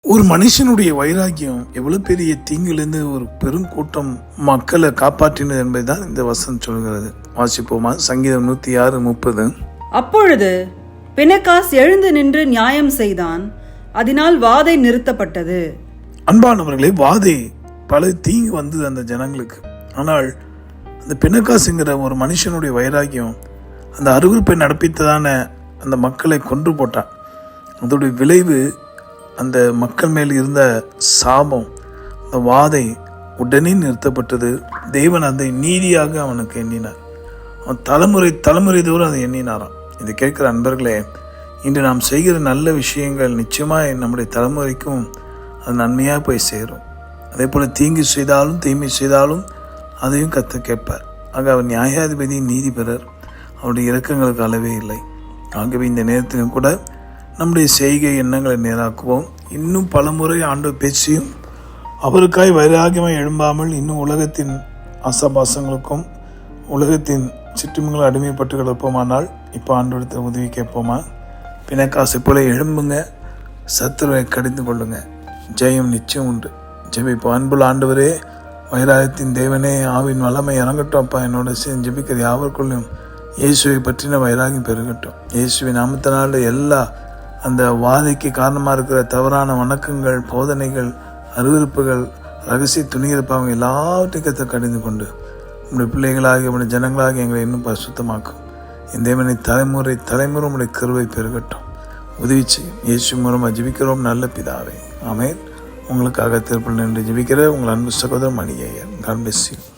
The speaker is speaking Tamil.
ஒரு மனுஷனுடைய வைராக்கியம் எவ்வளவு பெரிய தீங்கிலிருந்து ஒரு பெரும் கூட்டம் மக்களை காப்பாற்றினது என்பதுதான் இந்த வசனம் சொல்கிறது. வாசிப்போமா? சங்கீதம் 106:30. அப்பொழுது பினெகாஸ் எழுந்து நின்று நியாயம் செய்தான், அதனால் வாதை நிறுத்தப்பட்டது. அன்பானவர்களே, வாதை பல தீங்கு வந்தது அந்த ஜனங்களுக்கு. ஆனால் அந்த பினெகாஸ்ங்கிற ஒரு மனுஷனுடைய வைராக்கியம் அந்த அருவருப்பை நடப்பித்ததான அந்த மக்களை கொன்று போட்டான். அதோடைய விளைவு அந்த மக்கள் மேல் இருந்த சாபம், அந்த வாதை உடனே நிறுத்தப்பட்டது. தேவன் அதை நீதியாக அவனுக்கு எண்ணினார். அவன் தலைமுறை தோறும் அதை எண்ணினாராம். இதை கேட்கிற அன்பர்களே, இன்று நாம் செய்கிற நல்ல விஷயங்கள் நிச்சயமாக நம்முடைய தலைமுறைக்கும் அது நன்மையாக போய் சேரும். அதே போல் தீங்கு செய்தாலும் தீமை செய்தாலும் அதையும் கர்த்தர் கேட்பார். ஆக அவர் நியாயாதிபதி, நீதிபரர். அவருடைய இரக்கங்களுக்கு அளவே இல்லை. ஆகவே இந்த நேரத்திலும் கூட நம்முடைய செய்கை எண்ணங்களை நேராக்குவோம். இன்னும் பல முறை ஆண்டவர் பேச்சியும் அவருக்காய் வைராகியமாக எழும்பாமல் இன்னும் உலகத்தின் ஆசாபாசங்களுக்கும் உலகத்தின் சிற்றுமங்களும் அடிமைப்பட்டு கிடப்போமானால் இப்போ ஆண்டவரத்தை உதவி கேட்போமா? பினெகாசை போல எழும்புங்க, சத்துருவை கடிந்து கொள்ளுங்க, ஜெயம் நிச்சயம் உண்டு. ஜெபிப்போம். அன்புள்ள ஆண்டவரே, வைராகத்தின் தேவனே, ஆவின் வல்லமை இறங்கட்டும் அப்பா. என்னோட சேர்ந்து ஜெபிக்கிற யாவருக்குள்ளும் இயேசுவை பற்றின வைராகியம் பெருகட்டும். இயேசுவின் நாமத்தினால எல்லா அந்த வாதைக்கு காரணமாக இருக்கிற தவறான வணக்கங்கள், போதனைகள், அருவருப்புகள், ரகசிய துணிகள் பாவம் எல்லாவற்றையும் கடிந்து கொண்டு உங்களுடைய பிள்ளைகளாகி உங்களுடைய ஜனங்களாகி எங்களை இன்னும் பரிசுத்தமாக்கும். இந்த தேவனை தலைமுறை உங்களுடைய கருவை பெருகட்டும். உதவி செய்யும். இயேசு மூலமாக ஜெபிக்கிறோம் நல்ல பிதாவே, ஆமென். உங்களுக்காக திருப்பல் நின்று ஜெபிக்கிற உங்கள் அன்பு சகோதரர் மணியையர். God bless you.